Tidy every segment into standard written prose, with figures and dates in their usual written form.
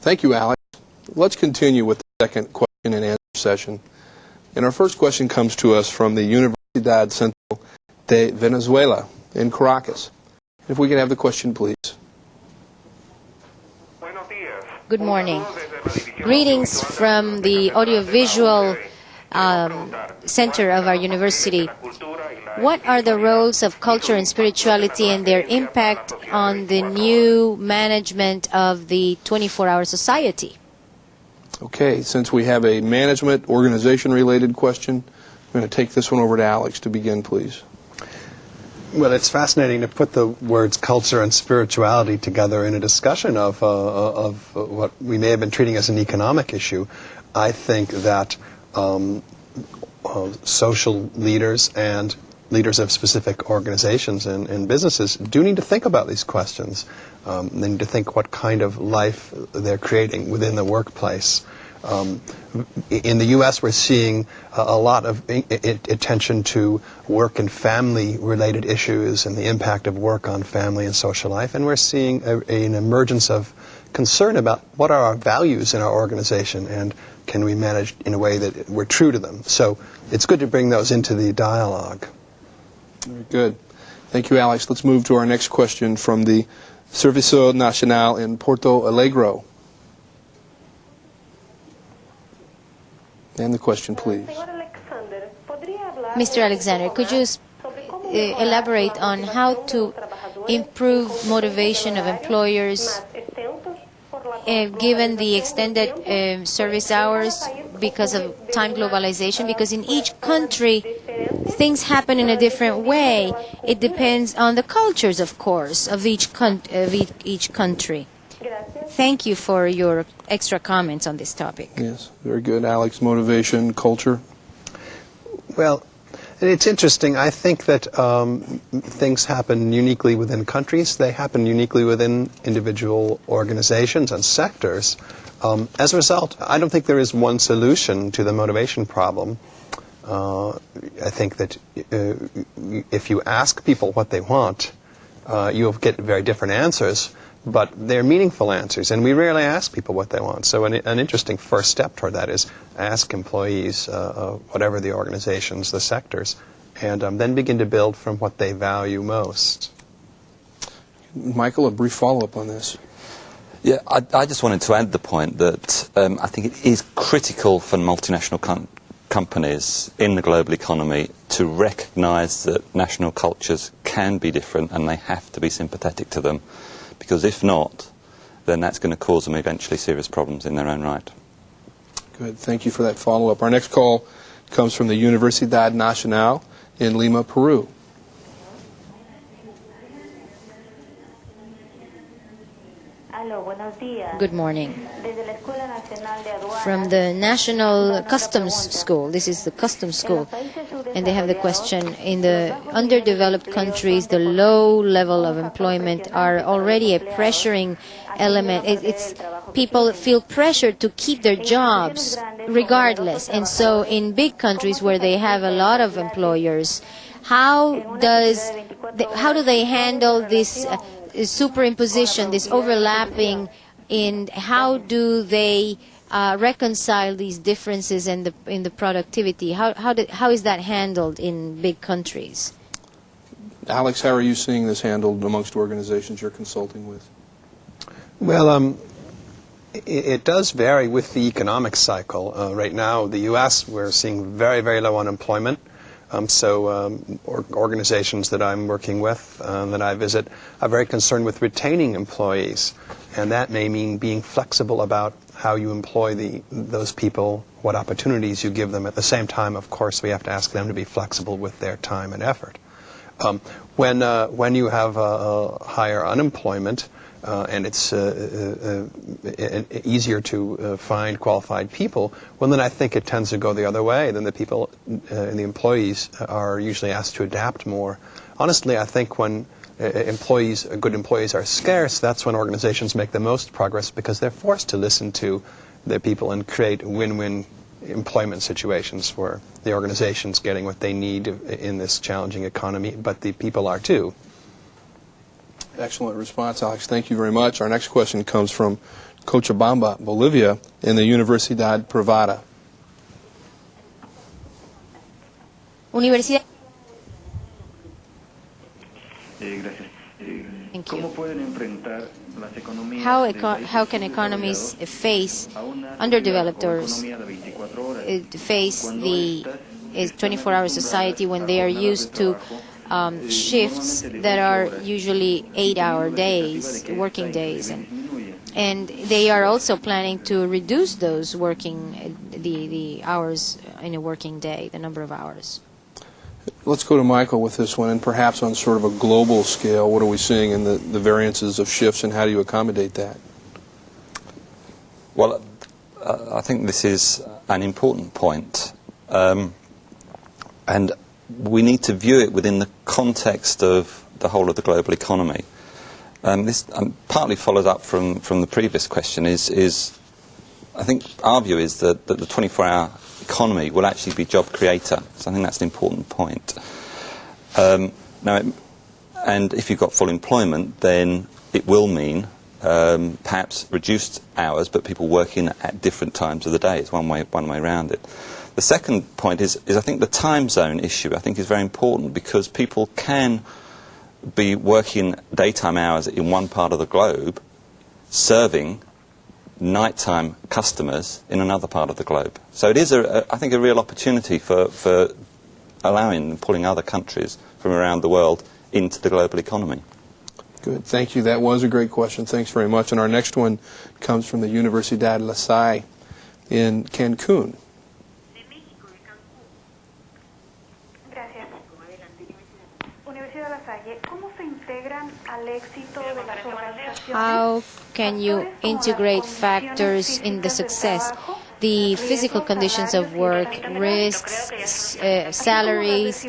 Thank you, Alex. Let's continue with the second question and answer session. And our first question comes to us from the Universidad Central de Venezuela in Caracas. If we can have the question, please. Good morning. Greetings from the audiovisual center of our university. What are the roles of culture and spirituality and their impact on the new management of the 24-hour society? Okay, since we have a management organization-related question, I'm going to take this one over to Alex to begin, please. Well, it's fascinating to put the words culture and spirituality together in a discussion of what we may have been treating as an economic issue. I think that social leaders and leaders of specific organizations and businesses do need to think about these questions. They need to think what kind of life they're creating within the workplace. In the U.S., we're seeing a lot of attention to work and family-related issues and the impact of work on family and social life, and we're seeing an emergence of concern about what are our values in our organization and can we manage in a way that we're true to them. So it's good to bring those into the dialogue. Very good. Thank you, Alex. Let's move to our next question from the Servicio Nacional in Porto Alegre. And the question, please. Mr. Alexander, could you elaborate on how to improve motivation of employers given the extended service hours because of time globalization? Because in each country, things happen in a different way. It depends on the cultures, of course, of each country. Thank you for your extra comments on this topic. Yes, very good. Alex, motivation, culture? Well, it's interesting. I think that things happen uniquely within countries. They happen uniquely within individual organizations and sectors. As a result, I don't think there is one solution to the motivation problem. I think that if you ask people what they want, you'll get very different answers, but they're meaningful answers, and we rarely ask people what they want. So an interesting first step toward that is ask employees, whatever the organizations, the sectors, and then begin to build from what they value most. Michael, a brief follow-up on this. Yeah, I just wanted to add the point that I think it is critical for multinational companies in the global economy to recognize that national cultures can be different and they have to be sympathetic to them, because if not, then that's going to cause them eventually serious problems in their own right. Good. Thank you for that follow-up. Our next call comes from the Universidad Nacional in Lima, Peru. Good morning. From the National Customs School. This is the Customs School. And they have the question, in the underdeveloped countries, the low level of employment are already a pressuring element. People feel pressured to keep their jobs regardless. And so in big countries where they have a lot of employers, how do they handle this superimposition, this overlapping, and how do they reconcile these differences in the productivity? How is that handled in big countries? Alex, how are you seeing this handled amongst organizations you're consulting with? Well, it does vary with the economic cycle. Right now, the U.S., we're seeing very, very low unemployment. Organizations that I'm working with, that I visit, are very concerned with retaining employees. And that may mean being flexible about how you employ those people, what opportunities you give them. At the same time, of course, we have to ask them to be flexible with their time and effort. When you have higher unemployment, and it's easier to find qualified people, well, then I think it tends to go the other way. Then the people and the employees are usually asked to adapt more. Honestly, I think when good employees are scarce, that's when organizations make the most progress, because they're forced to listen to their people and create win-win employment situations where the organization's getting what they need in this challenging economy, but the people are too. Excellent response, Alex. Thank you very much. Our next question comes from Cochabamba, Bolivia, in the Universidad Privada. Universidad. Gracias. Thank you. ¿Cómo pueden enfrentar las economías How can economies face underdeveloped or face the 24-hour society when they are used to shifts that are usually 8-hour days, working days, and they are also planning to reduce those working the hours in a working day, the number of hours. Let's go to Michael with this one, and perhaps on sort of a global scale, what are we seeing in the variances of shifts, and how do you accommodate that? Well, I think this is an important point, and we need to view it within the context of the whole of the global economy. This partly follows up from the previous question, is I think our view is that the 24-hour economy will actually be job creator. So I think that's an important point. And if you've got full employment, then it will mean perhaps reduced hours, but people working at different times of the day. It's one way around it. The second point is I think the time zone issue I think is very important, because people can be working daytime hours in one part of the globe, serving nighttime customers in another part of the globe. So it is, I think, a real opportunity for allowing and pulling other countries from around the world into the global economy. Good. Thank you. That was a great question. Thanks very much. And our next one comes from the Universidad La Salle in Cancun. How can you integrate factors in the success? The physical conditions of work, risks, salaries,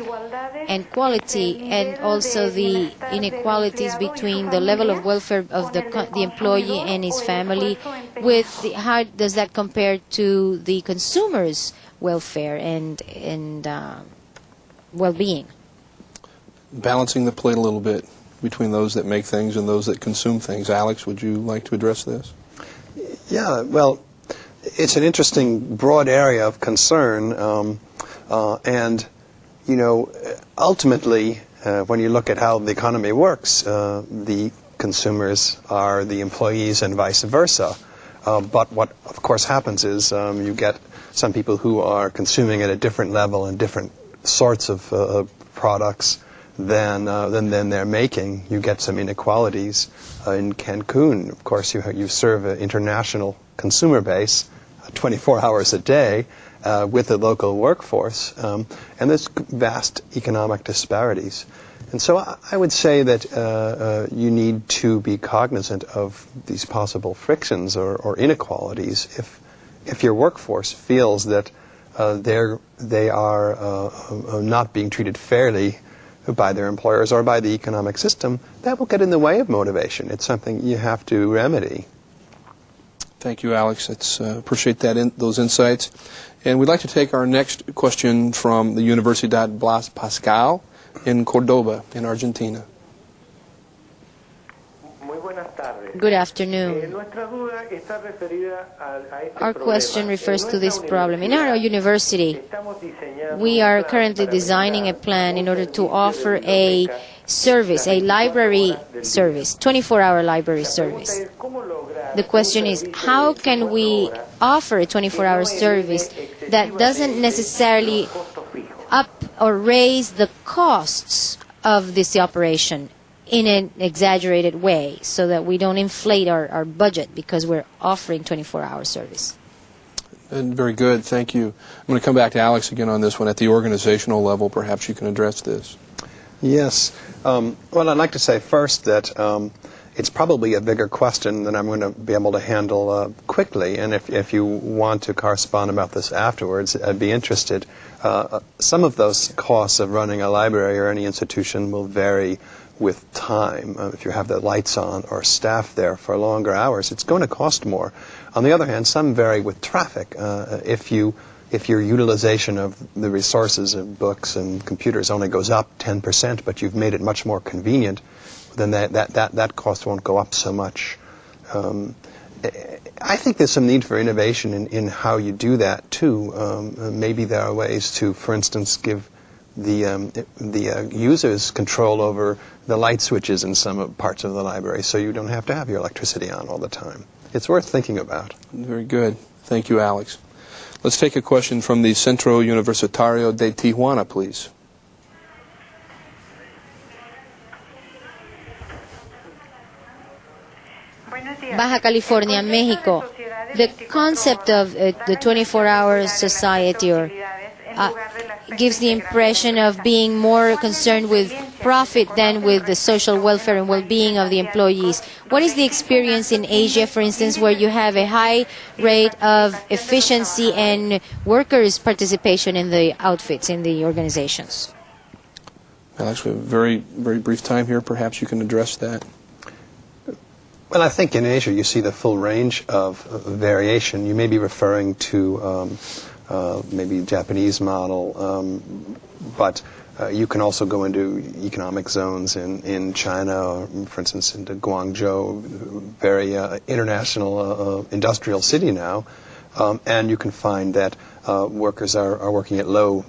and quality, and also the inequalities between the level of welfare of the employee and his family. How does that compare to the consumer's welfare and well-being? Balancing the plate a little bit between those that make things and those that consume things. Alex, would you like to address this? Yeah, well, it's an interesting broad area of concern, and ultimately, when you look at how the economy works, the consumers are the employees and vice versa. But what, of course, happens is you get some people who are consuming at a different level and different sorts of products than they're making. You get some inequalities. In Cancun, of course, you serve an international consumer base 24 hours a day with a local workforce, and there's vast economic disparities. And so I would say that you need to be cognizant of these possible frictions or inequalities if your workforce feels that they are not being treated fairly by their employers or by the economic system. That will get in the way of motivation. It's something you have to remedy. Thank you, Alex. Appreciate those insights. And we'd like to take our next question from the Universidad Blas Pascal in Cordoba, in Argentina. Good afternoon. Our question refers to this problem. In our university, we are currently designing a plan in order to offer a service, a library service, 24-hour library service. The question is, how can we offer a 24-hour service that doesn't necessarily up or raise the costs of this operation in an exaggerated way, so that we don't inflate our budget because we're offering 24-hour service? And very good. Thank you. I'm going to come back to Alex again on this one. At the organizational level, perhaps you can address this. Yes. Well, I'd like to say first that it's probably a bigger question than I'm going to be able to handle quickly, and if you want to correspond about this afterwards, I'd be interested. Some of those costs of running a library or any institution will vary with time. If you have the lights on or staff there for longer hours, it's going to cost more. On the other hand, some vary with traffic. If your utilization of the resources of books and computers only goes up 10%, but you've made it much more convenient, then that cost won't go up so much. I think there's some need for innovation in how you do that too. Maybe there are ways to, for instance, give the users control over the light switches in some parts of the library, so you don't have to have your electricity on all the time. It's worth thinking about. Very good. Thank you, Alex. Let's take a question from the Centro Universitario de Tijuana, please. Baja California, Mexico. The concept of the 24-hour society gives the impression of being more concerned with profit than with the social welfare and well-being of the employees. What is the experience in Asia, for instance, where you have a high rate of efficiency and workers' participation in the outfits, in the organizations? Alex, we have a very, very brief time here. Perhaps you can address that. Well, I think in Asia you see the full range of variation. You may be referring to maybe Japanese model, but you can also go into economic zones in China, or, for instance, into Guangzhou, very international industrial city now, and you can find that workers are working at low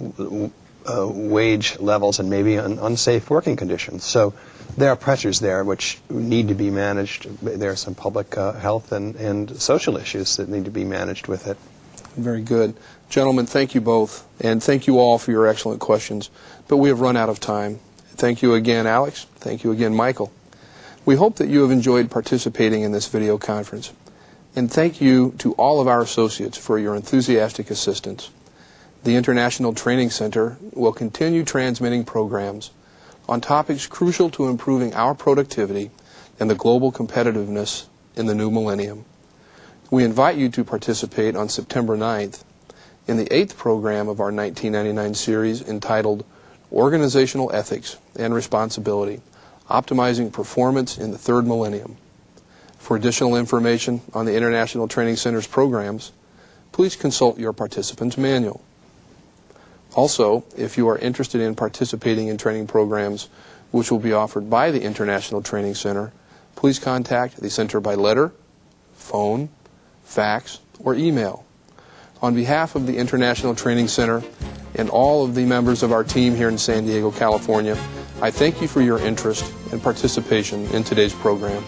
wage levels and maybe in unsafe working conditions. So there are pressures there which need to be managed. There are some public health and social issues that need to be managed with it. Very good. Gentlemen, thank you both, and thank you all for your excellent questions. But we have run out of time. Thank you again, Alex. Thank you again, Michael. We hope that you have enjoyed participating in this video conference. And thank you to all of our associates for your enthusiastic assistance. The International Training Center will continue transmitting programs on topics crucial to improving our productivity and the global competitiveness in the new millennium. We invite you to participate on September 9th in the 8th program of our 1999 series entitled Organizational Ethics and Responsibility, Optimizing Performance in the Third Millennium. For additional information on the International Training Center's programs, please consult your participant's manual. Also, if you are interested in participating in training programs which will be offered by the International Training Center, please contact the Center by letter, phone, fax, or email. On behalf of the International Training Center and all of the members of our team here in San Diego, California, I thank you for your interest and participation in today's program.